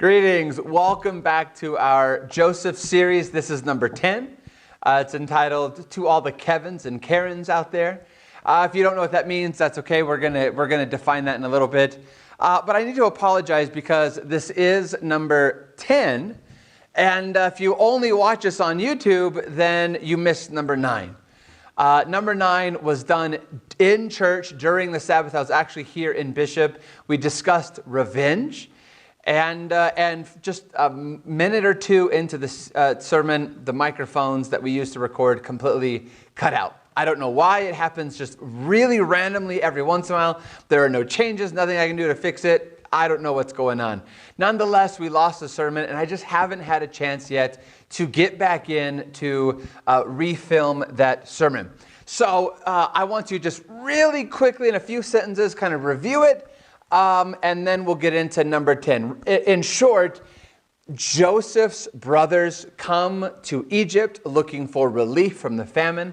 Greetings. Welcome back to our Joseph series. This is number 10. It's entitled To All the Kevins and Karens Out There. If you don't know what that means, that's okay. We're gonna define that in a little bit. But I need to apologize because this is number 10. And if you only watch us on YouTube, then you missed number 9. Number 9 was done in church during the Sabbath. I was actually here in Bishop. We discussed revenge. And just a minute or two into this sermon, the microphones that we used to record completely cut out. I don't know why. It happens just really randomly every once in a while. There are no changes, nothing I can do to fix it. I don't know what's going on. Nonetheless, we lost the sermon, and I just haven't had a chance yet to get back in to refilm that sermon. So I want to just really quickly, in a few sentences, kind of review it. And then we'll get into number 10. In short, Joseph's brothers come to Egypt looking for relief from the famine.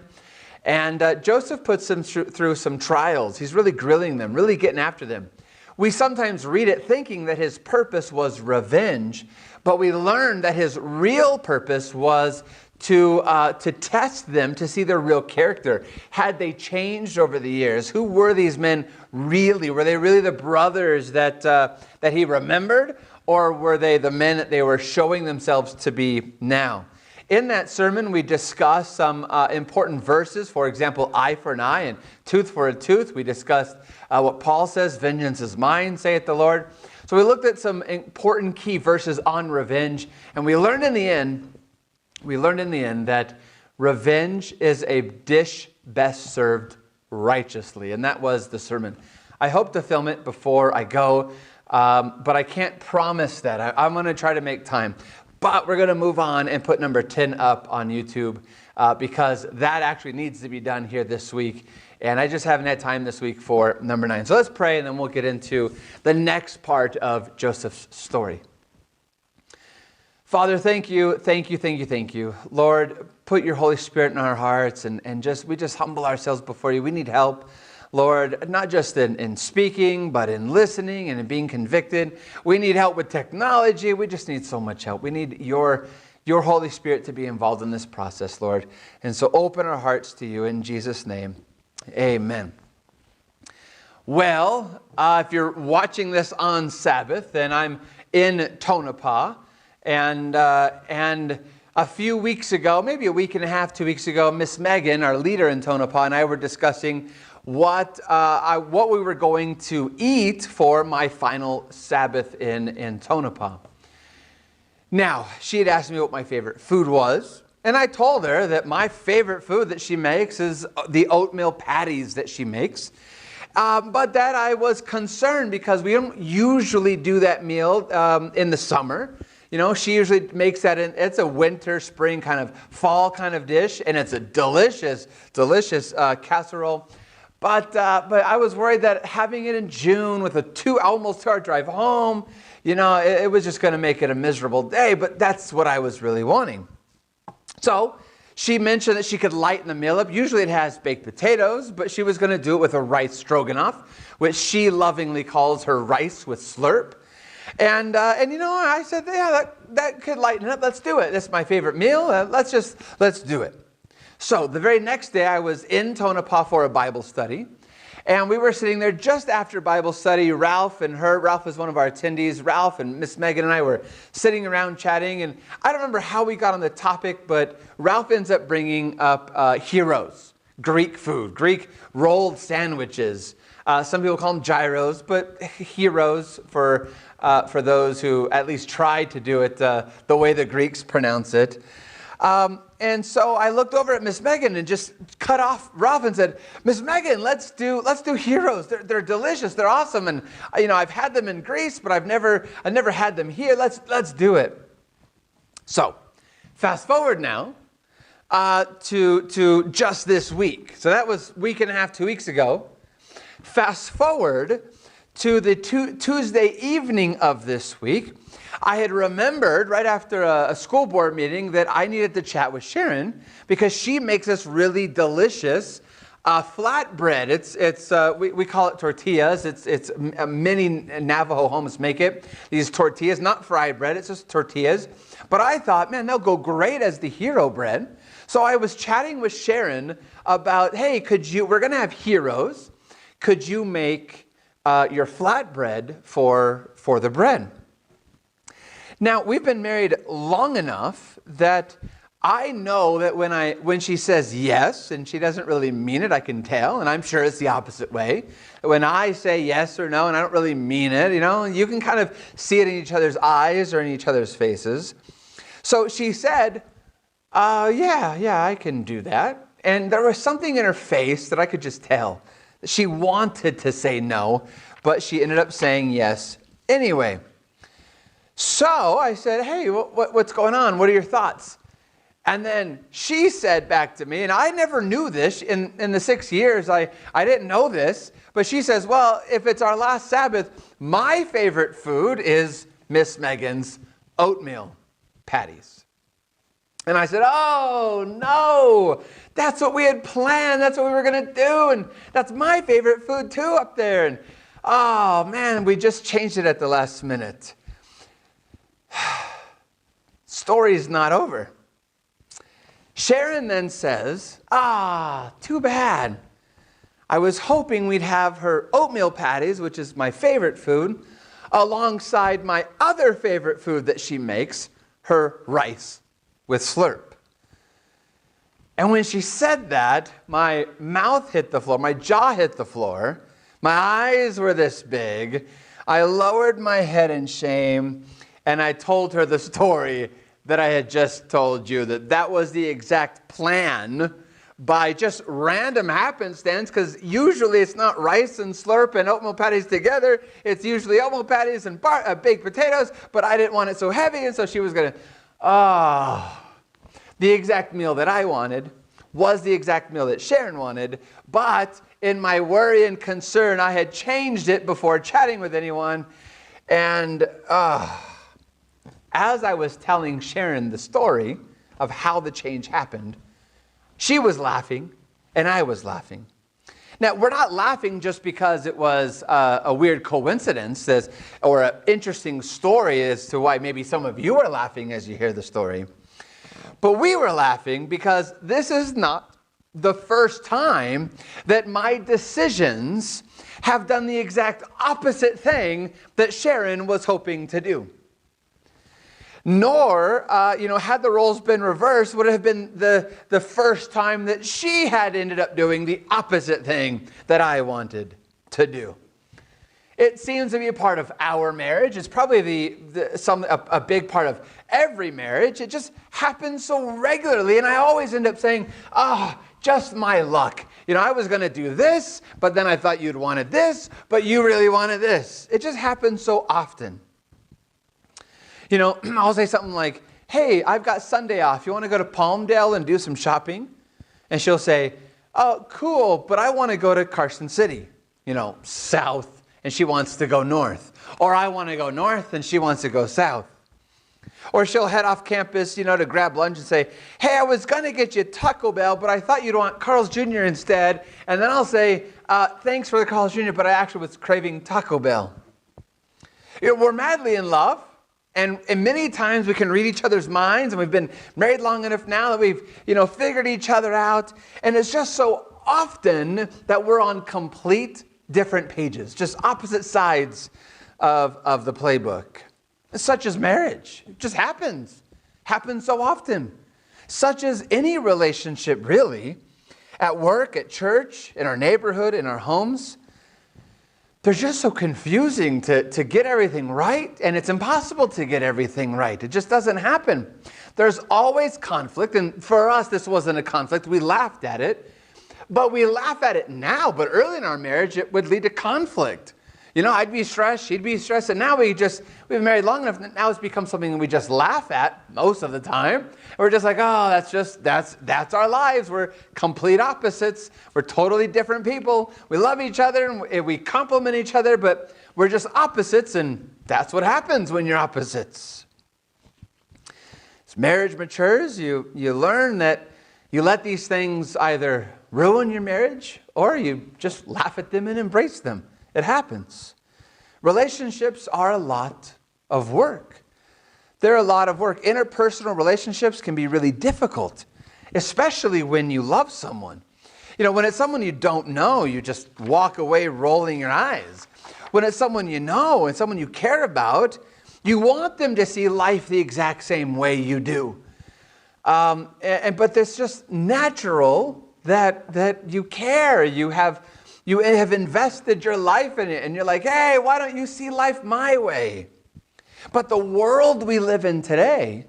And Joseph puts them through some trials. He's really grilling them, really getting after them. We sometimes read it thinking that his purpose was revenge, but we learn that his real purpose was to test them, to see their real character. Had they changed over the years? Who were these men really? Were they really the brothers that he remembered? Or were they the men that they were showing themselves to be now? In that sermon, we discussed some important verses. For example, eye for an eye and tooth for a tooth. We discussed what Paul says, vengeance is mine, saith the Lord. So we looked at some important key verses on revenge. And we learned in the end that revenge is a dish best served righteously. And that was the sermon. I hope to film it before I go, but I can't promise that. I'm going to try to make time. But we're going to move on and put number 10 up on YouTube because that actually needs to be done here this week. And I just haven't had time this week for number 9. So let's pray and then we'll get into the next part of Joseph's story. Father, thank you. Lord, put your Holy Spirit in our hearts and we just humble ourselves before you. We need help, Lord, not just in speaking, but in listening and in being convicted. We need help with technology. We just need so much help. We need your Holy Spirit to be involved in this process, Lord. And so open our hearts to you in Jesus' name. Amen. Well, if you're watching this on Sabbath, then I'm in Tonopah. And a few weeks ago, maybe a week and a half, 2 weeks ago, Miss Megan, our leader in Tonopah, and I were discussing what we were going to eat for my final Sabbath in Tonopah. Now, she had asked me what my favorite food was, and I told her that my favorite food that she makes is the oatmeal patties that she makes. But that I was concerned because we don't usually do that meal in the summer. You know, she usually makes that it's a winter, spring, kind of fall kind of dish, and it's a delicious casserole. But I was worried that having it in June with almost 2 hour drive home, you know, it was just going to make it a miserable day. But that's what I was really wanting. So she mentioned that she could lighten the meal up. Usually it has baked potatoes, but she was going to do it with a rice stroganoff, which she lovingly calls her rice with slurp. And you know, I said, yeah, that could lighten it up. Let's do it. That's my favorite meal. Let's do it. So the very next day, I was in Tonopah for a Bible study. And we were sitting there just after Bible study. Ralph was one of our attendees. Ralph and Miss Megan and I were sitting around chatting. And I don't remember how we got on the topic, but Ralph ends up bringing up gyros, Greek food, Greek rolled sandwiches. Some people call them gyros, but gyros for those who at least tried to do it the way the Greeks pronounce it. And so I looked over at Miss Megan and just cut off Ralph and said, Miss Megan, let's do gyros. They're delicious. They're awesome. And you know, I've had them in Greece, but I've never had them here. Let's do it. So fast forward now to just this week. So that was a week and a half, 2 weeks ago. Fast forward to the Tuesday evening of this week. I had remembered right after a school board meeting that I needed to chat with Sharon because she makes this really delicious Flatbread, we call it tortillas. It's many Navajo homes make it. These tortillas, not fried bread, it's just tortillas. But I thought, man, they'll go great as the hero bread. So I was chatting with Sharon about, hey, we're going to have heroes. Could you make your flatbread for the bread? Now, we've been married long enough that I know that when she says yes, and she doesn't really mean it, I can tell, and I'm sure it's the opposite way. When I say yes or no, and I don't really mean it, you can kind of see it in each other's eyes or in each other's faces. So she said, yeah, I can do that. And there was something in her face that I could just tell. She wanted to say no, but she ended up saying yes anyway. So I said, hey, what's going on? What are your thoughts? And then she said back to me, and I never knew this in the 6 years, I didn't know this, but she says, well, if it's our last Sabbath, my favorite food is Miss Megan's oatmeal patties. And I said, oh, no, that's what we had planned. That's what we were going to do. And that's my favorite food too up there. And oh, man, we just changed it at the last minute. Story's not over. Sharon then says, too bad. I was hoping we'd have her oatmeal patties, which is my favorite food, alongside my other favorite food that she makes, her rice with slurp. And when she said that, my mouth hit the floor, my jaw hit the floor, my eyes were this big. I lowered my head in shame, and I told her the story that I had just told you, that was the exact plan by just random happenstance, because usually it's not rice and slurp and oatmeal patties together. It's usually oatmeal patties and baked potatoes, but I didn't want it so heavy, and so she was going to, the exact meal that I wanted was the exact meal that Sharon wanted, but in my worry and concern, I had changed it before chatting with anyone, and as I was telling Sharon the story of how the change happened, she was laughing and I was laughing. Now, we're not laughing just because it was a weird coincidence or an interesting story as to why maybe some of you are laughing as you hear the story. But we were laughing because this is not the first time that my decisions have done the exact opposite thing that Sharon was hoping to do. Nor, had the roles been reversed, would it have been the first time that she had ended up doing the opposite thing that I wanted to do. It seems to be a part of our marriage. It's probably a big part of every marriage. It just happens so regularly, and I always end up saying, just my luck. I was going to do this, but then I thought you'd wanted this, but you really wanted this. It just happens so often. I'll say something like, hey, I've got Sunday off. You want to go to Palmdale and do some shopping? And she'll say, oh, cool, but I want to go to Carson City, south, and she wants to go north. Or I want to go north, and she wants to go south. Or she'll head off campus, to grab lunch and say, hey, I was going to get you Taco Bell, but I thought you'd want Carl's Jr. instead. And then I'll say, thanks for the Carl's Jr., but I actually was craving Taco Bell. We're madly in love. And many times we can read each other's minds, and we've been married long enough now that we've, figured each other out. And it's just so often that we're on complete different pages, just opposite sides of the playbook. Such as marriage. It just happens so often. Such as any relationship, really, at work, at church, in our neighborhood, in our homes. They're just so confusing to get everything right, and it's impossible to get everything right. It just doesn't happen. There's always conflict, and for us, this wasn't a conflict. We laughed at it, but we laugh at it now, but early in our marriage, it would lead to conflict. I'd be stressed, she'd be stressed, and now we've been married long enough, now it's become something that we just laugh at most of the time. And we're just like, that's our lives. We're complete opposites. We're totally different people. We love each other, and we complement each other, but we're just opposites, and that's what happens when you're opposites. As marriage matures, you learn that you let these things either ruin your marriage, or you just laugh at them and embrace them. It happens. Relationships are a lot of work. They're a lot of work. Interpersonal relationships can be really difficult, especially when you love someone. When it's someone you don't know, you just walk away rolling your eyes. When it's someone you know and someone you care about, you want them to see life the exact same way you do. But it's just natural that you care. You have invested your life in it, and you're like, hey, why don't you see life my way? But the world we live in today,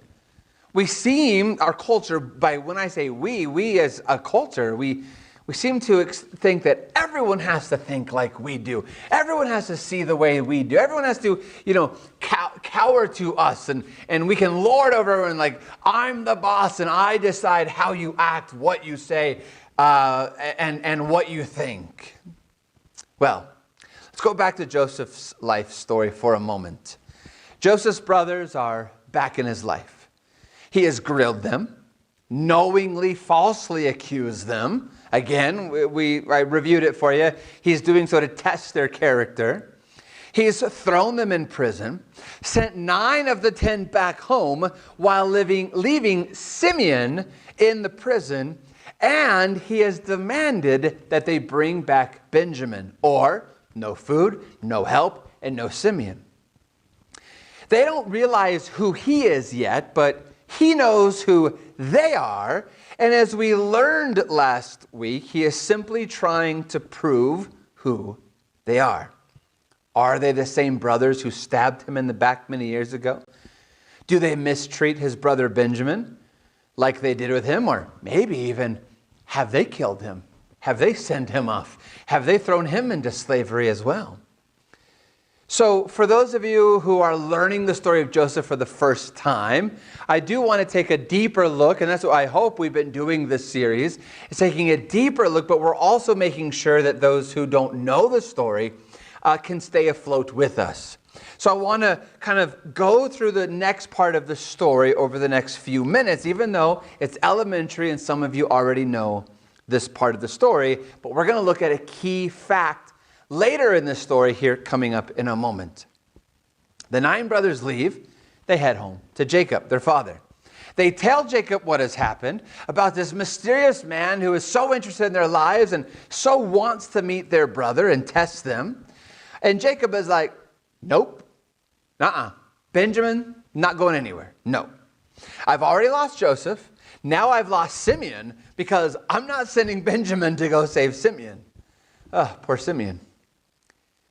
our culture, when I say we as a culture, we seem to think that everyone has to think like we do. Everyone has to see the way we do. Everyone has to, cower to us, and we can lord over everyone like, I'm the boss and I decide how you act, what you say, and what you think. Well, let's go back to Joseph's life story for a moment. Joseph's brothers are back in his life. He has grilled them, knowingly, falsely accused them. Again, I reviewed it for you. He's doing so to test their character. He's thrown them in prison, sent 9 of the 10 back home while leaving Simeon in the prison, and he has demanded that they bring back Benjamin, or no food, no help, and no Simeon. They don't realize who he is yet, but he knows who they are. And as we learned last week, he is simply trying to prove who they are. Are they the same brothers who stabbed him in the back many years ago? Do they mistreat his brother Benjamin like they did with him? Or maybe even, have they killed him? Have they sent him off? Have they thrown him into slavery as well? So for those of you who are learning the story of Joseph for the first time, I do want to take a deeper look, and that's what I hope we've been doing this series, is taking a deeper look, but we're also making sure that those who don't know the story can stay afloat with us. So I want to kind of go through the next part of the story over the next few minutes, even though it's elementary and some of you already know this part of the story, but we're going to look at a key fact later in the story here coming up in a moment. The 9 brothers leave. They head home to Jacob, their father. They tell Jacob what has happened about this mysterious man who is so interested in their lives and so wants to meet their brother and test them. And Jacob is like, nope, Benjamin, not going anywhere. No. I've already lost Joseph. Now I've lost Simeon because I'm not sending Benjamin to go save Simeon. Oh, poor Simeon.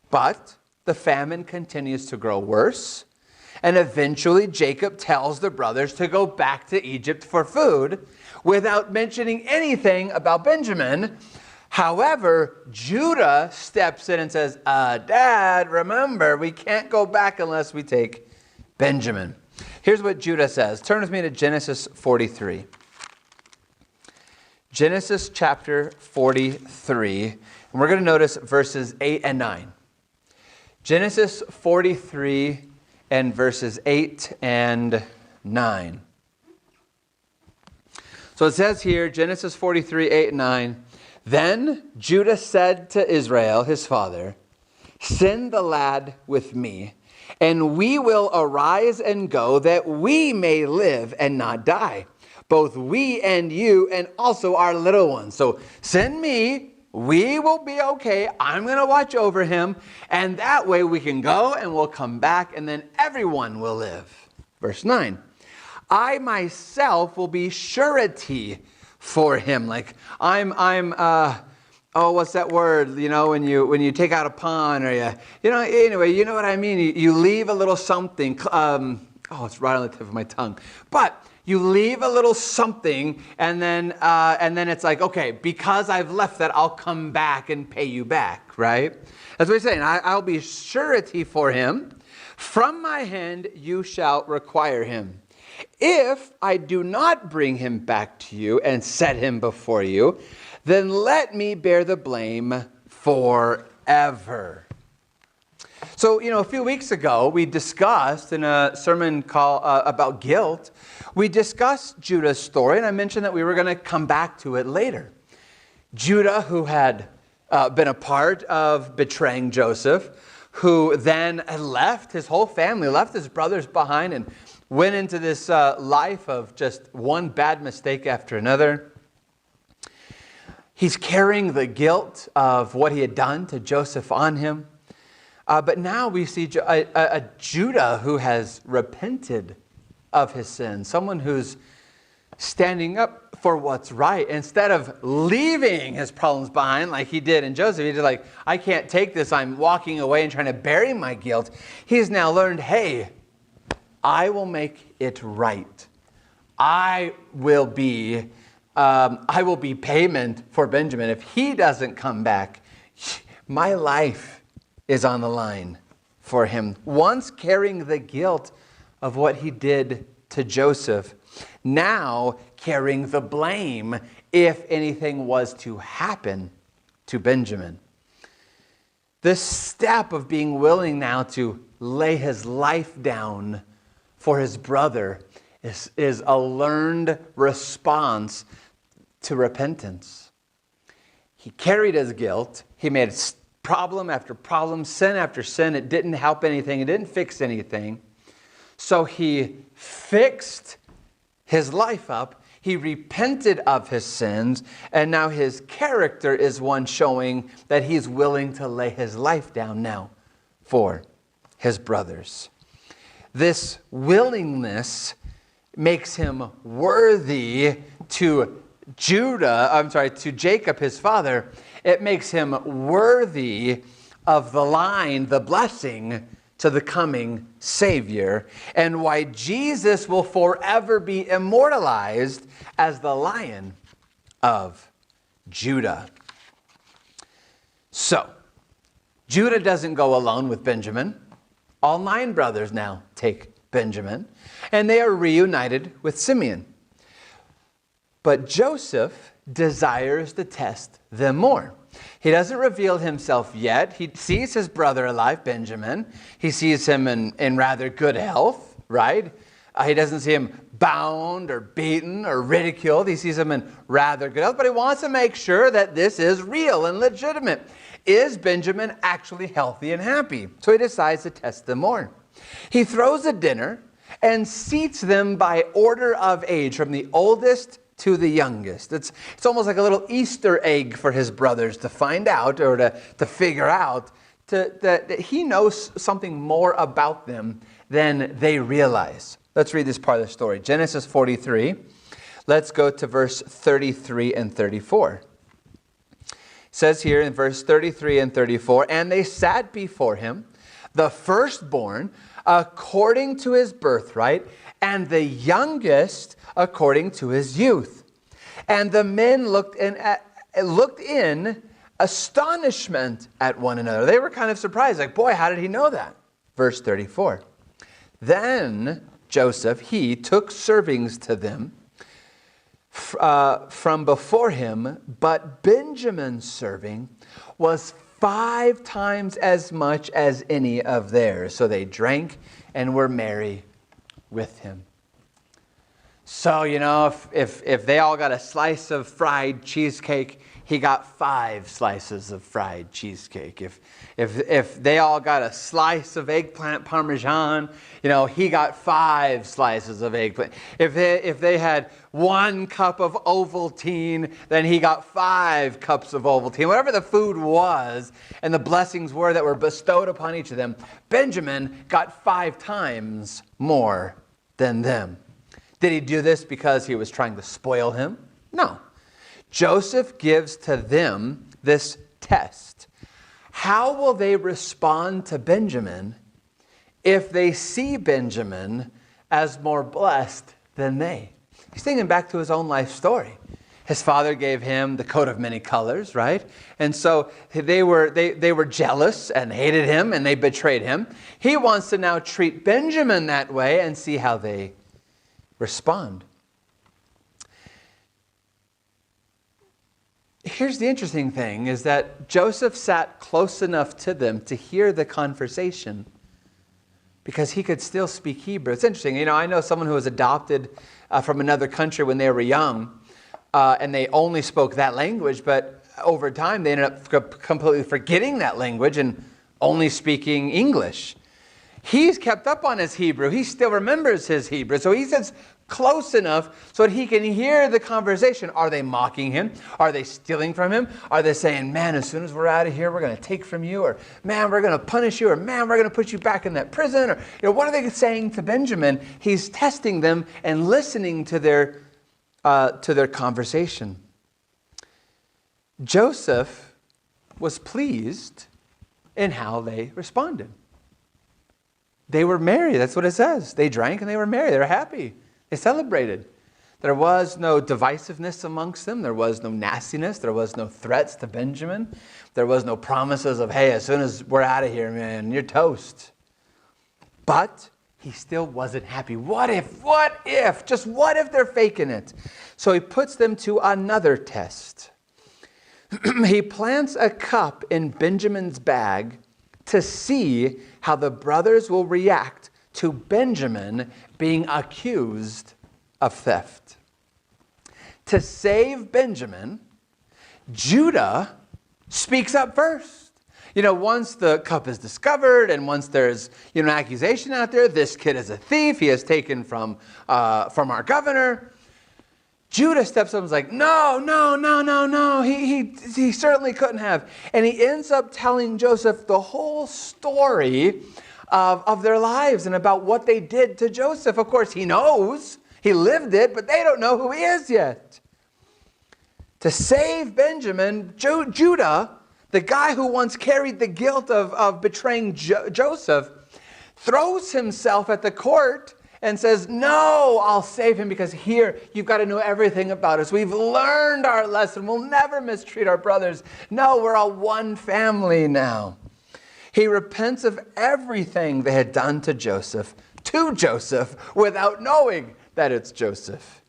But the famine continues to grow worse, and eventually Jacob tells the brothers to go back to Egypt for food without mentioning anything about Benjamin. However, Judah steps in and says, Dad, remember, we can't go back unless we take Benjamin. Here's what Judah says. Turn with me to Genesis 43. Genesis chapter 43, and we're going to notice verses 8 and 9. Genesis 43 and verses 8 and 9. So it says here, Genesis 43, 8 and 9, Then Judah said to Israel, his father, Send the lad with me, and we will arise and go, that we may live and not die, both we and you, and also our little ones. So send me. We will be okay. I'm going to watch over him. And that way we can go and we'll come back and then everyone will live. Verse 9. I myself will be surety for him. Like what's that word? When you take out a pawn or anyway, you know what I mean? You leave a little something. It's right on the tip of my tongue. But you leave a little something, and then it's like, okay, because I've left that, I'll come back and pay you back, right? That's what he's saying. I'll be surety for him. From my hand you shall require him. If I do not bring him back to you and set him before you, then let me bear the blame forever. So, a few weeks ago, we discussed in a sermon call about guilt, we discussed Judah's story, and I mentioned that we were going to come back to it later. Judah, who had been a part of betraying Joseph, who then left his whole family, left his brothers behind, and went into this life of just one bad mistake after another. He's carrying the guilt of what he had done to Joseph on him. But now we see a Judah who has repented of his sin, someone who's standing up for what's right. Instead of leaving his problems behind like he did in Joseph, he did like, I can't take this, I'm walking away and trying to bury my guilt. He's now learned, hey, I will make it right. I will be payment for Benjamin. If he doesn't come back, my life is on the line for him. Once carrying the guilt of what he did to Joseph, now carrying the blame if anything was to happen to Benjamin. This step of being willing now to lay his life down for his brother is a learned response to repentance. He carried his guilt. He made problem after problem, sin after sin. It didn't help anything. It didn't fix anything. So he fixed his life up. He repented of his sins. And now his character is one showing that he's willing to lay his life down now for his brothers. This willingness makes him worthy to Jacob, his father. It makes him worthy of the line, the blessing to the coming Savior, and why Jesus will forever be immortalized as the Lion of Judah. So, Judah doesn't go alone with Benjamin. All 9 brothers now take Benjamin, and they are reunited with Simeon. But Joseph desires to test them more. He doesn't reveal himself yet. He sees his brother alive, Benjamin. He sees him in rather good health, right? He doesn't see him bound or beaten or ridiculed. He sees him in rather good health, but he wants to make sure that this is real and legitimate. Is Benjamin actually healthy and happy? So he decides to test them more. He throws a dinner and seats them by order of age, from the oldest to the youngest. It's almost like a little Easter egg for his brothers to find out, or to figure out that he knows something more about them than they realize. Let's read this part of the story. Genesis 43. Let's go to verse 33 and 34. It says here in verse 33 and 34, and they sat before him, the firstborn according to his birthright, and the youngest according to his youth. And the men looked in astonishment at one another. They were kind of surprised, like, boy, how did he know that? Verse 34. Then Joseph, he took servings to them from before him, but Benjamin's serving was 5 times as much as any of theirs. So they drank and were merry with him. So, if they all got a slice of fried cheesecake, he got 5 slices of fried cheesecake. If they all got a slice of eggplant parmesan, he got 5 slices of eggplant. If they had 1 cup of Ovaltine, then he got 5 cups of Ovaltine. Whatever the food was and the blessings were that were bestowed upon each of them, Benjamin got 5 times more than them. Did he do this because he was trying to spoil him? No. Joseph gives to them this test. How will they respond to Benjamin if they see Benjamin as more blessed than they? He's thinking back to his own life story. His father gave him the coat of many colors, right? And so they were jealous and hated him, and they betrayed him. He wants to now treat Benjamin that way and see how they respond. Here's the interesting thing, is that Joseph sat close enough to them to hear the conversation because he could still speak Hebrew. It's interesting. I know someone who was adopted from another country when they were young, and they only spoke that language, but over time, they ended up completely forgetting that language and only speaking English. He's kept up on his Hebrew. He still remembers his Hebrew. So he sits close enough so that he can hear the conversation. Are they mocking him? Are they stealing from him? Are they saying, man, as soon as we're out of here, we're going to take from you? Or, man, we're going to punish you? Or, man, we're going to put you back in that prison? Or, what are they saying to Benjamin? He's testing them and listening to their conversation. Joseph was pleased in how they responded. They were merry. That's what it says. They drank and they were merry. They were happy. They celebrated. There was no divisiveness amongst them. There was no nastiness. There was no threats to Benjamin. There was no promises of, hey, as soon as we're out of here, man, you're toast. But he still wasn't happy. What if, just what if they're faking it? So he puts them to another test. He plants a cup in Benjamin's bag to see how the brothers will react to Benjamin being accused of theft. To save Benjamin, Judah speaks up first. Once the cup is discovered and once there's an accusation out there, this kid is a thief, he has taken from our governor, Judah steps up and is like, no, he certainly couldn't have. And he ends up telling Joseph the whole story of their lives and about what they did to Joseph. Of course, he knows, he lived it, but they don't know who he is yet. To save Benjamin, Judah, the guy who once carried the guilt of betraying Joseph, throws himself at the court and says, no, I'll save him because here, you've got to know everything about us. We've learned our lesson. We'll never mistreat our brothers. No, we're all one family now. He repents of everything they had done to Joseph without knowing that it's Joseph.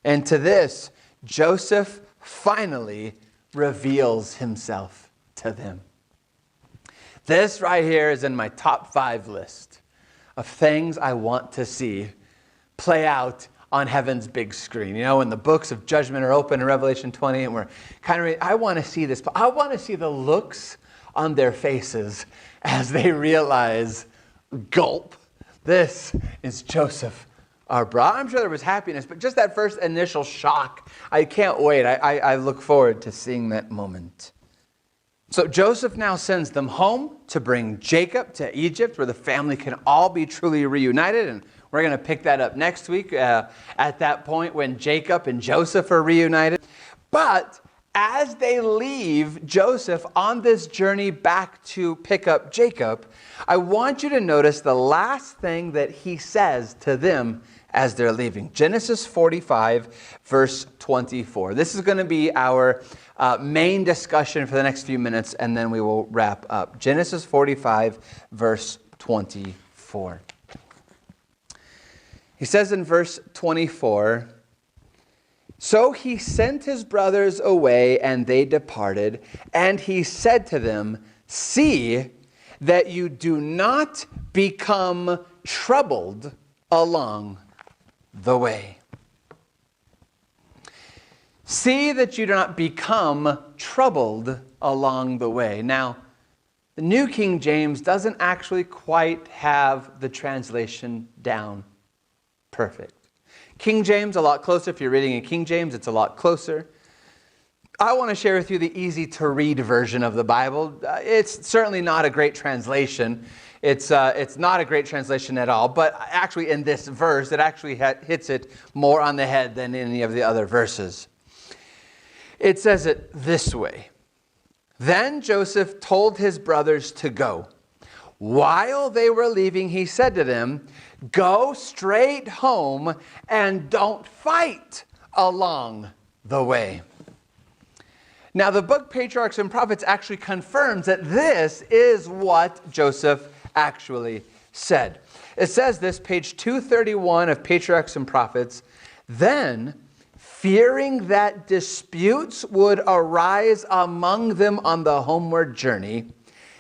And to this, Joseph finally reveals himself to them. This right here is in my top 5 list of things I want to see play out on heaven's big screen. When the books of judgment are open in Revelation 20, and we're I want to see this, but I want to see the looks on their faces as they realize, gulp, this is Joseph, our brother. I'm sure there was happiness, but just that first initial shock, I can't wait. I look forward to seeing that moment. So Joseph now sends them home to bring Jacob to Egypt, where the family can all be truly reunited. And we're going to pick that up next week at that point when Jacob and Joseph are reunited. But as they leave Joseph on this journey back to pick up Jacob, I want you to notice the last thing that he says to them as they're leaving. Genesis 45, verse 24. This is going to be our main discussion for the next few minutes, and then we will wrap up. Genesis 45, verse 24. He says in verse 24, so he sent his brothers away, and they departed, and he said to them, see that you do not become troubled along the way. See that you do not become troubled along the way. Now, the New King James doesn't actually quite have the translation down perfect. King James, a lot closer. If you're reading in King James, it's a lot closer. I want to share with you the easy-to-read version of the Bible. It's certainly not a great translation. It's not a great translation at all, but actually in this verse, it actually hits it more on the head than any of the other verses. It says it this way. Then Joseph told his brothers to go. While they were leaving, he said to them, go straight home and don't fight along the way. Now, the book Patriarchs and Prophets actually confirms that this is what Joseph actually said. It says this, page 231 of Patriarchs and Prophets, then, fearing that disputes would arise among them on the homeward journey,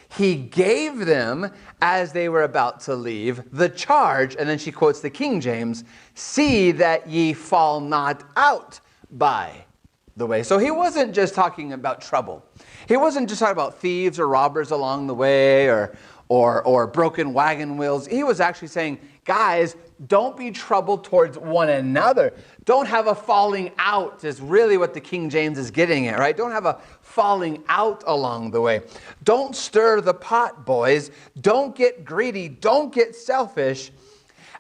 he gave them, as they were about to leave, the charge, and then she quotes the King James, see that ye fall not out by the way. So he wasn't just talking about trouble. He wasn't just talking about thieves or robbers along the way or broken wagon wheels. He was actually saying, guys, don't be troubled towards one another. Don't have a falling out is really what the King James is getting at, right? Don't have a falling out along the way. Don't stir the pot, boys. Don't get greedy. Don't get selfish.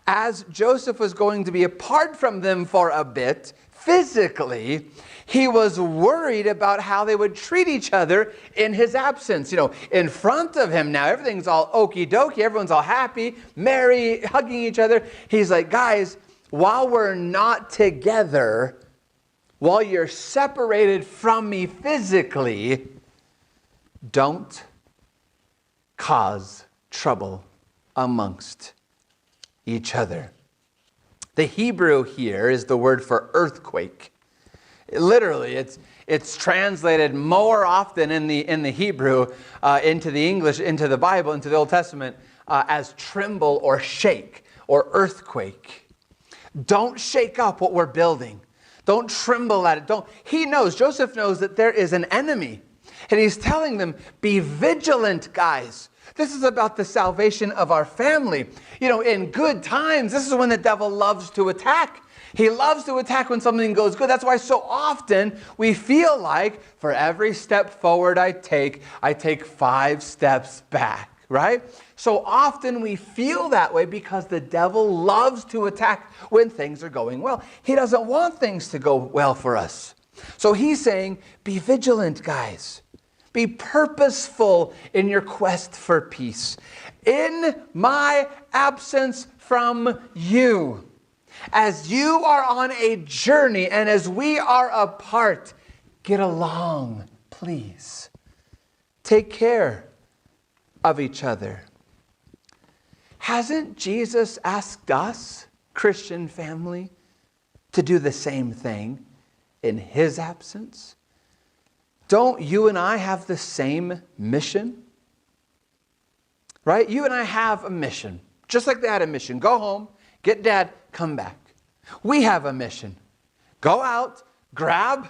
As Joseph was going to be apart from them for a bit, physically, he was worried about how they would treat each other in his absence. You know, in front of him now, everything's all okie dokie. Everyone's all happy, merry, hugging each other. He's like, guys, while we're not together, while you're separated from me physically, don't cause trouble amongst each other. The Hebrew here is the word for earthquake. Literally, it's translated more often in the Hebrew into the English, into the Bible, into the Old Testament as tremble or shake or earthquake. Don't shake up what we're building. Don't tremble at it. Joseph knows that there is an enemy. And he's telling them, be vigilant, guys. This is about the salvation of our family. You know, in good times, this is when the devil loves to attack. He loves to attack when something goes good. That's why so often we feel like for every step forward I take 5 steps back, right? So often we feel that way because the devil loves to attack when things are going well. He doesn't want things to go well for us. So he's saying, be vigilant, guys. Be purposeful in your quest for peace. In my absence from you, as you are on a journey and as we are apart, get along, please. Take care of each other. Hasn't Jesus asked us, Christian family, to do the same thing in his absence? Don't you and I have the same mission? Right? You and I have a mission. Just like they had a mission. Go home, get dad, come back. We have a mission. Go out, grab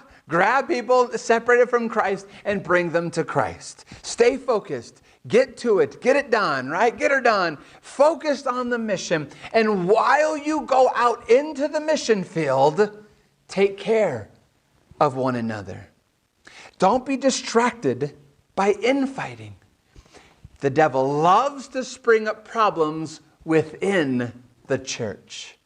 people separated from Christ and bring them to Christ. Stay focused. Get to it. Get it done, right? Get her done. Focused on the mission. And while you go out into the mission field, take care of one another. Don't be distracted by infighting. The devil loves to spring up problems within the church,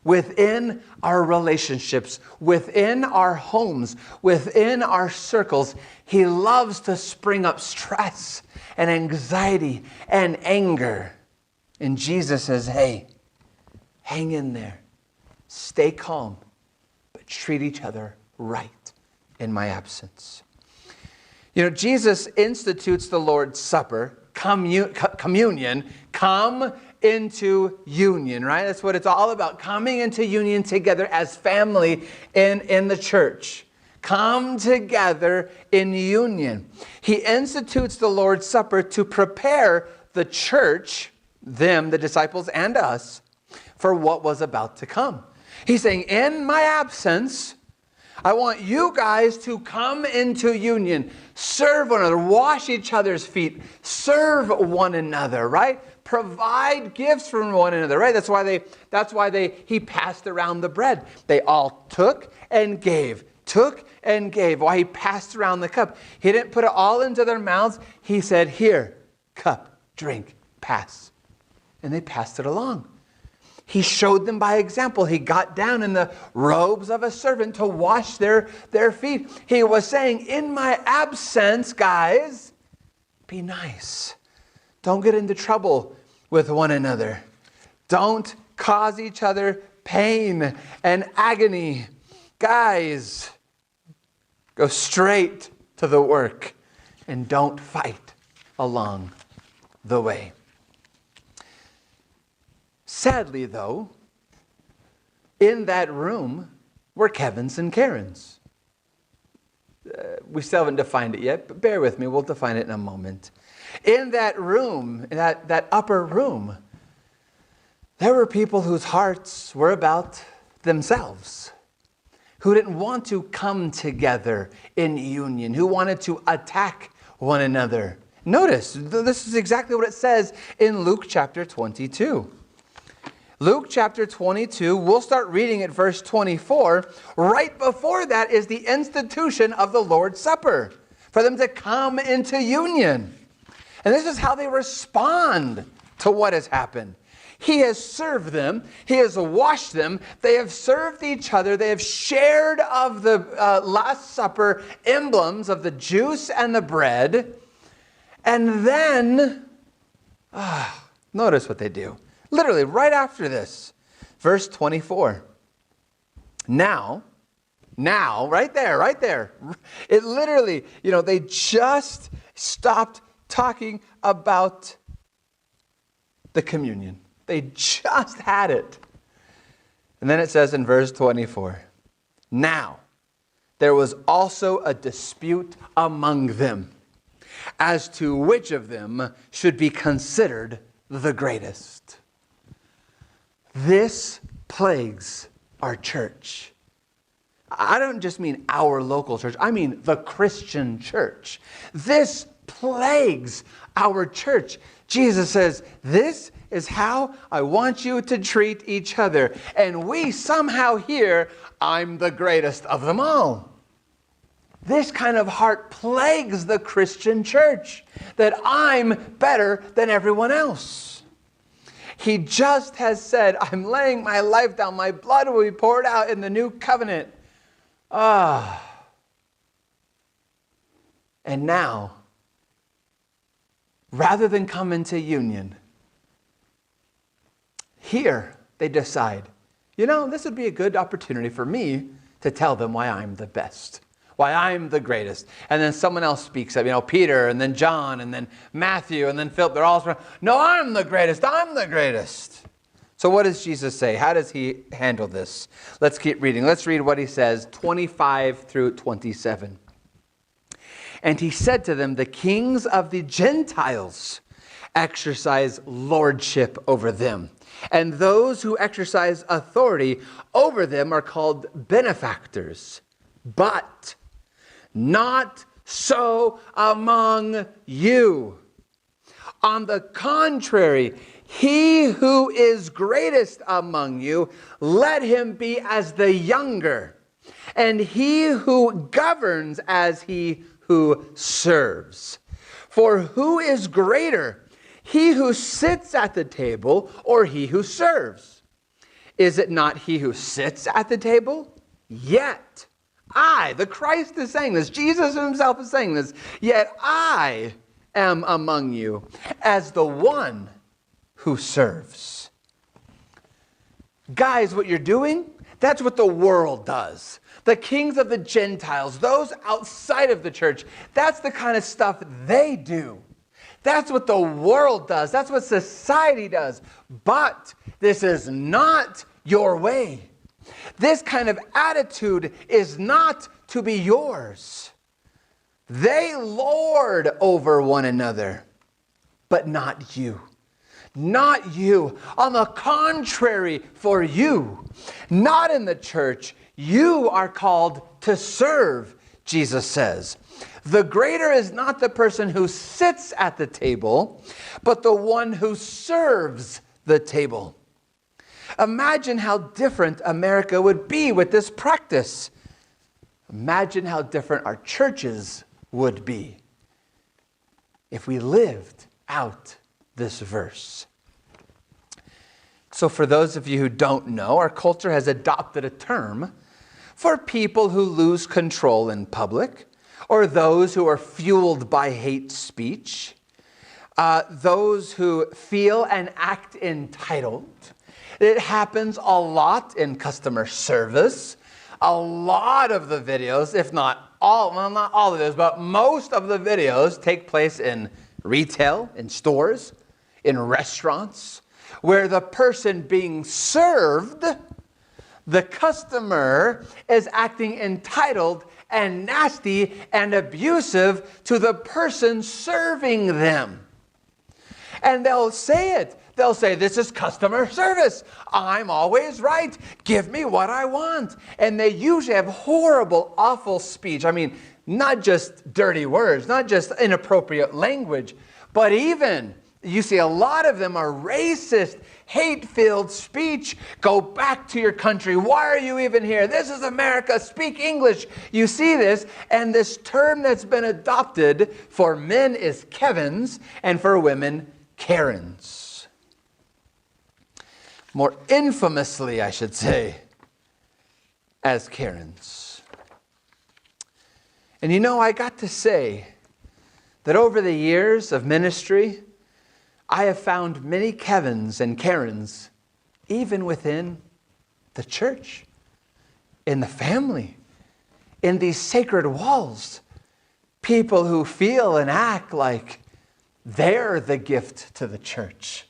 within our relationships, within our homes, within our circles. He loves to spring up stress and anxiety and anger. And Jesus says, hey, hang in there. Stay calm, but treat each other right in my absence. You know, Jesus institutes the Lord's Supper, communion, come into union, right? That's what it's all about, coming into union together as family in the church. Come together in union. He institutes the Lord's Supper to prepare the church, them, the disciples, and us, for what was about to come. He's saying, in my absence, I want you guys to come into union, serve one another, wash each other's feet, serve one another, right? Provide gifts from one another, right? That's why he passed around the bread. They all took and gave. While he passed around the cup. He didn't put it all into their mouths. He said, here, cup, drink, pass. And they passed it along. He showed them by example. He got down in the robes of a servant to wash their feet. He was saying, in my absence, guys, be nice. Don't get into trouble with one another. Don't cause each other pain and agony. Guys, go straight to the work and don't fight along the way. Sadly, though, in that room were Kevins and Karens. We still haven't defined it yet, but bear with me. We'll define it in a moment. In that room, in that upper room, there were people whose hearts were about themselves, who didn't want to come together in union, who wanted to attack one another. Notice, this is exactly what it says in Luke chapter 22. Luke chapter 22, we'll start reading at verse 24. Right before that is the institution of the Lord's Supper, for them to come into union. And this is how they respond to what has happened. He has served them. He has washed them. They have served each other. They have shared of the Last Supper emblems of the juice and the bread. And then, notice what they do. Literally, right after this, verse 24. Now, right there. It literally, they just stopped talking about the communion. They just had it. And then it says in verse 24, now, there was also a dispute among them as to which of them should be considered the greatest. This plagues our church. I don't just mean our local church. I mean the Christian church. This plagues our church. Jesus says, this is how I want you to treat each other. And we somehow hear, I'm the greatest of them all. This kind of heart plagues the Christian church, that I'm better than everyone else. He just has said, I'm laying my life down. My blood will be poured out in the new covenant. And now, rather than come into union, here they decide, this would be a good opportunity for me to tell them why I'm the best, why I'm the greatest. And then someone else speaks up, Peter, and then John, and then Matthew, and then Philip. They're all, no, I'm the greatest. I'm the greatest. So what does Jesus say? How does he handle this? Let's keep reading. Let's read what he says, 25 through 27. And he said to them, the kings of the Gentiles exercise lordship over them, and those who exercise authority over them are called benefactors. But not so among you. On the contrary, he who is greatest among you, let him be as the younger, and he who governs as he who serves. For who is greater, he who sits at the table or he who serves? Is it not he who sits at the table? Yet I, the Christ is saying this, Jesus himself is saying this, yet I am among you as the one who serves. Guys, what you're doing, that's what the world does. The kings of the Gentiles, those outside of the church, that's the kind of stuff they do. That's what the world does. That's what society does. But this is not your way. This kind of attitude is not to be yours. They lord over one another, but not you. Not you. On the contrary, for you, not in the church, you are called to serve, Jesus says. The greater is not the person who sits at the table, but the one who serves the table. Imagine how different America would be with this practice. Imagine how different our churches would be if we lived out this verse. So for those of you who don't know, our culture has adopted a term for people who lose control in public, or those who are fueled by hate speech, those who feel and act entitled. It happens a lot in customer service. A lot of the videos, if not all, well, not all of those, but most of the videos take place in retail, in stores, in restaurants, where the person being served, the customer, is acting entitled and nasty and abusive to the person serving them. And they'll say it. they'll say, this is customer service. I'm always right. Give me what I want. And they usually have horrible, awful speech. I mean, not just dirty words, not just inappropriate language, but even, you see a lot of them are racist, hate-filled speech. Go back to your country. Why are you even here? This is America. Speak English. You see this, and this term that's been adopted for men is Kevins, and for women, Karens. More infamously, I should say, as Karens. And you know, I got to say that over the years of ministry, I have found many Kevins and Karens, even within the church, in the family, in these sacred walls. People who feel and act like they're the gift to the church.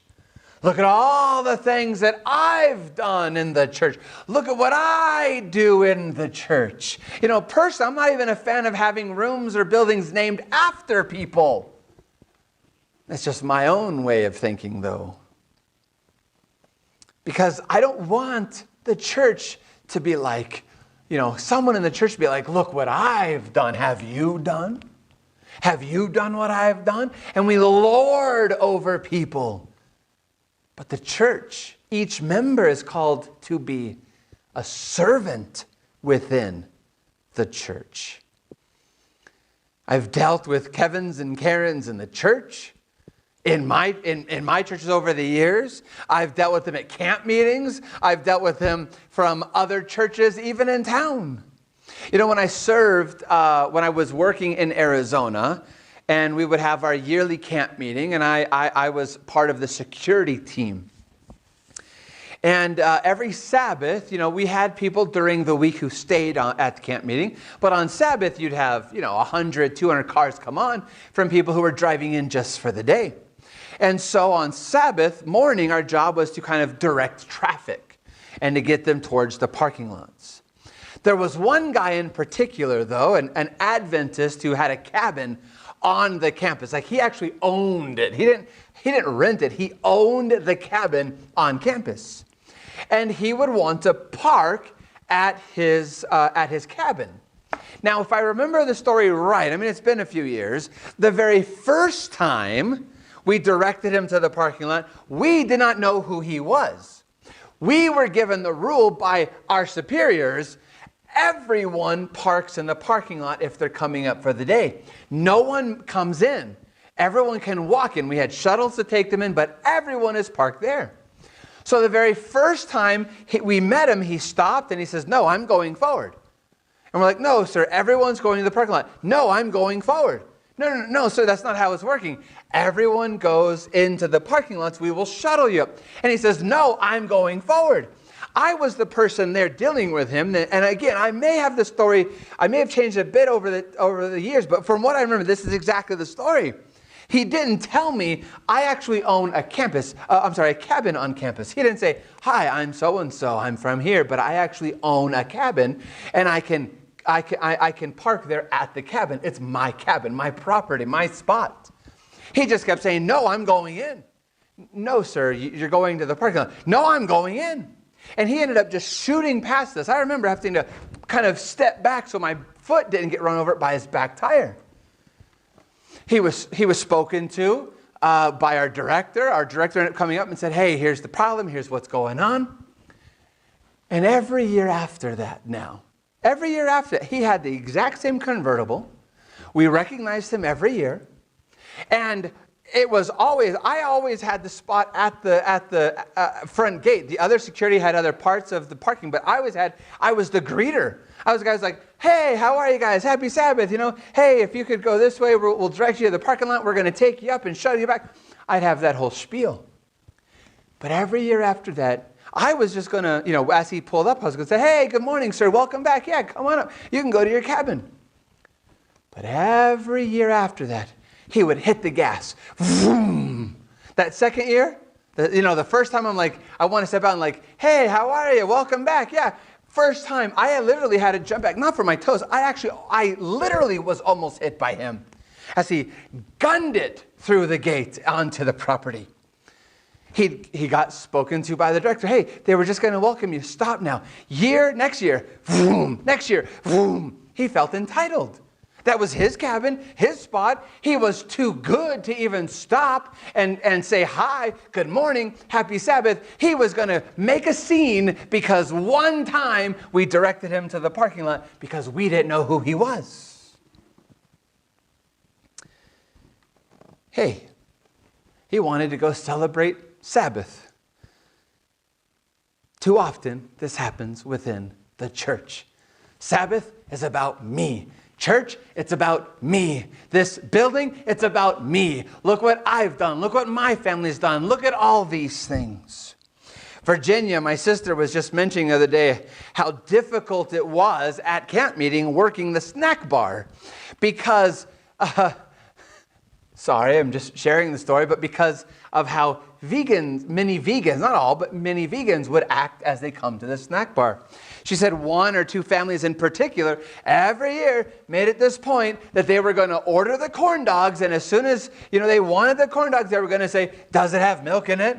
Look at all the things that I've done in the church. Look at what I do in the church. You know, personally, I'm not even a fan of having rooms or buildings named after people. That's just my own way of thinking, though. Because I don't want the church to be like, you know, someone in the church to be like, look what I've done. Have you done? Have you done what I've done? And we lord over people. But the church, each member is called to be a servant within the church. I've dealt with Kevins and Karens in the church. In my churches over the years. I've dealt with them at camp meetings. I've dealt with them from other churches, even in town. You know, when I served, when I was working in Arizona, and we would have our yearly camp meeting, and I was part of the security team. And every Sabbath, you know, we had people during the week who stayed at the camp meeting. But on Sabbath, you'd have, 100, 200 cars come on from people who were driving in just for the day. And so on Sabbath morning, our job was to kind of direct traffic and to get them towards the parking lots. There was one guy in particular, though, an Adventist who had a cabin on the campus. Like, he actually owned it. He didn't rent it. He owned the cabin on campus. And he would want to park at his cabin. Now, if I remember the story right, I mean, it's been a few years, the very first time we directed him to the parking lot, we did not know who he was. We were given the rule by our superiors, everyone parks in the parking lot if they're coming up for the day. No one comes in. Everyone can walk in. We had shuttles to take them in, but everyone is parked there. So the very first time we met him, he stopped and he says, no, I'm going forward. And we're like, no, sir, everyone's going to the parking lot. No, I'm going forward. No, sir, that's not how it's working. Everyone goes into the parking lots. We will shuttle you up. And he says, no, I'm going forward. I was the person there dealing with him. And again, I may have the story, I may have changed a bit over the years, but from what I remember, this is exactly the story. He didn't tell me I actually own a cabin on campus. He didn't say, hi, I'm so-and-so, I'm from here, but I actually own a cabin and I can park there at the cabin. It's my cabin, my property, my spot. He just kept saying, no, I'm going in. No, sir, you're going to the parking lot. No, I'm going in. And he ended up just shooting past us. I remember having to kind of step back so my foot didn't get run over by his back tire. He was spoken to by our director. Our director ended up coming up and said, hey, here's the problem. Here's what's going on. And every year after that, he had the exact same convertible. We recognized him every year. And it was I always had the spot at the front gate. The other security had other parts of the parking, but I was the greeter. I was the guy who's like, hey, how are you guys? Happy Sabbath. Hey, if you could go this way, we'll direct you to the parking lot. We're going to take you up and shuttle you back. I'd have that whole spiel. But every year after that, I was just going to, as he pulled up, I was going to say, hey, good morning, sir. Welcome back. Yeah, come on up. You can go to your cabin. But every year after that, he would hit the gas. Vroom. That second year, the first time I'm like, I want to step out and like, hey, how are you? Welcome back. Yeah. First time, I literally had to jump back, not for my toes. I literally was almost hit by him as he gunned it through the gate onto the property. He got spoken to by the director. Hey, they were just going to welcome you. Stop now. Next year, vroom, next year, vroom. He felt entitled. That was his cabin, his spot. He was too good to even stop and say, hi, good morning, happy Sabbath. He was going to make a scene because one time we directed him to the parking lot because we didn't know who he was. Hey, he wanted to go celebrate Sabbath. Too often, this happens within the church. Sabbath is about me. Church, it's about me. This building, it's about me. Look what I've done. Look what my family's done. Look at all these things. Virginia, my sister, was just mentioning the other day how difficult it was at camp meeting working the snack bar because, sorry, I'm just sharing the story, but because of how many vegans, not all, but many vegans would act as they come to the snack bar. She said one or two families in particular every year made it this point that they were going to order the corn dogs, and as soon as they wanted the corn dogs, they were going to say, does it have milk in it?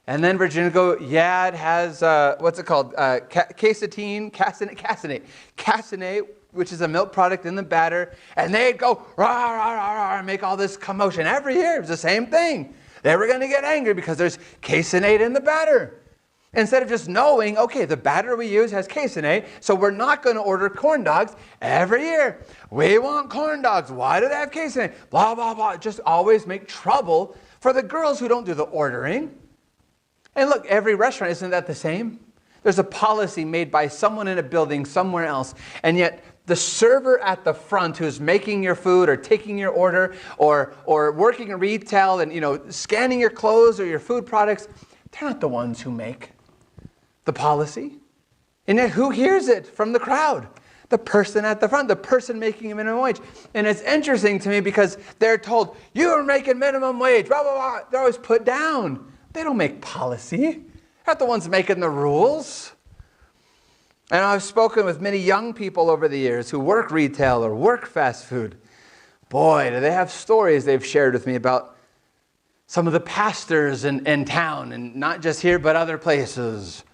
And then Virginia would go, yeah, it has, what's it called? Caseinate, which is a milk product in the batter. And they'd go, rah, rah, rah, rah, and make all this commotion. Every year, it was the same thing. They were going to get angry because there's caseinate in the batter. Instead of just knowing, okay, the batter we use has caseinate, so we're not going to order corn dogs every year. We want corn dogs. Why do they have caseinate? Blah, blah, blah. Just always make trouble for the girls who don't do the ordering. And look, every restaurant, isn't that the same? There's a policy made by someone in a building somewhere else, and yet the server at the front who's making your food or taking your order or working in retail and scanning your clothes or your food products, they're not the ones who make the policy. And yet who hears it from the crowd? The person at the front, the person making a minimum wage. And it's interesting to me because they're told, you are making minimum wage, blah, blah, blah. They're always put down. They don't make policy. They're not the ones making the rules. And I've spoken with many young people over the years who work retail or work fast food. Boy, do they have stories they've shared with me about some of the pastors in town, and not just here, but other places.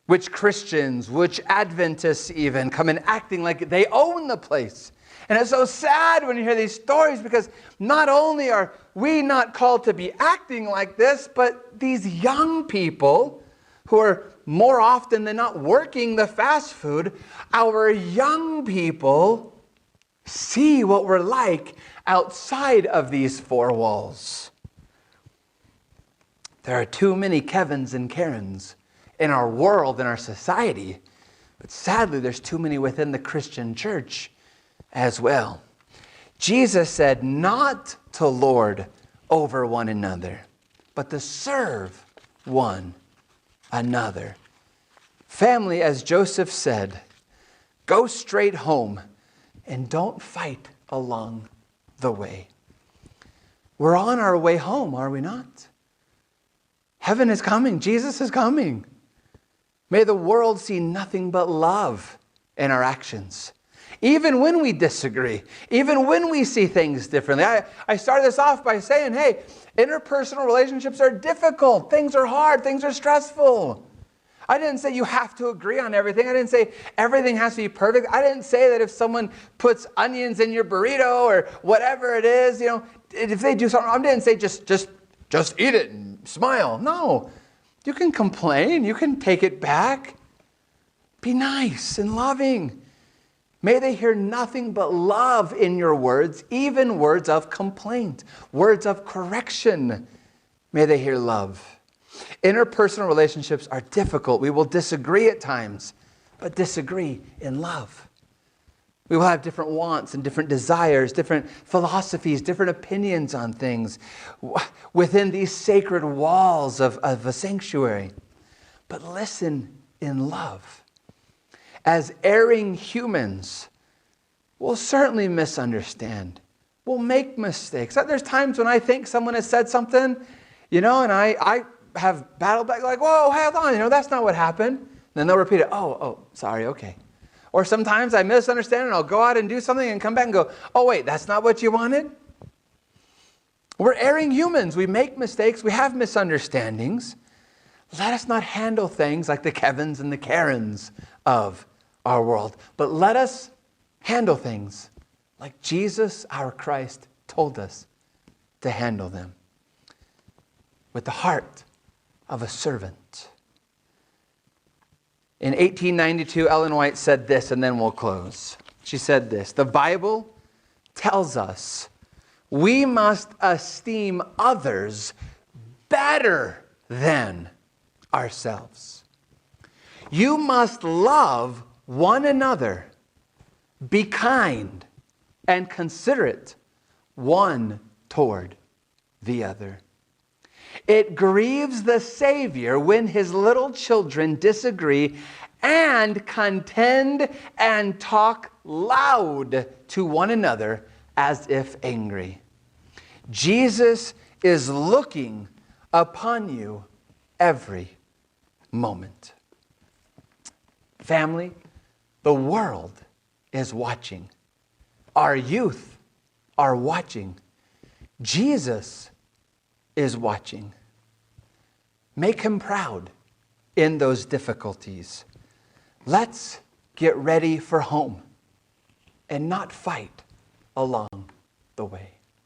Which Christians, which Adventists even, come in acting like they own the place. And it's so sad when you hear these stories because not only are we not called to be acting like this, but these young people who are more often than not working the fast food, our young people see what we're like outside of these four walls. There are too many Kevins and Karens in our world, in our society, but sadly there's too many within the Christian church as well. Jesus said not to lord over one another, but to serve one another. Family, as Joseph said, go straight home and don't fight along the way. We're on our way home, are we not? Heaven is coming. Jesus is coming. May the world see nothing but love in our actions. Even when we disagree, even when we see things differently. I started this off by saying, hey, interpersonal relationships are difficult. Things are hard. Things are stressful. I didn't say you have to agree on everything. I didn't say everything has to be perfect. I didn't say that if someone puts onions in your burrito or whatever it is, if they do something, I didn't say just eat it and smile. No, you can complain. You can take it back. Be nice and loving. May they hear nothing but love in your words, even words of complaint, words of correction. May they hear love. Interpersonal relationships are difficult. We will disagree at times, but disagree in love. We will have different wants and different desires, different philosophies, different opinions on things within these sacred walls of a sanctuary. But listen in love. As erring humans, we'll certainly misunderstand. We'll make mistakes. There's times when I think someone has said something, and I have battled back like, whoa, hold on, that's not what happened. And then they'll repeat it, oh, sorry, okay. Or sometimes I misunderstand and I'll go out and do something and come back and go, oh, wait, that's not what you wanted? We're erring humans. We make mistakes. We have misunderstandings. Let us not handle things like the Kevins and the Karens of our world, but let us handle things like Jesus, our Christ, told us to handle them, with the heart of a servant. In 1892, Ellen White said this, and then we'll close. She said this: the Bible tells us we must esteem others better than ourselves. You must love one another, be kind and considerate one toward the other. It grieves the Savior when his little children disagree and contend and talk loud to one another as if angry. Jesus is looking upon you every moment. Family, the world is watching. Our youth are watching. Jesus is watching. Make him proud in those difficulties. Let's get ready for home and not fight along the way.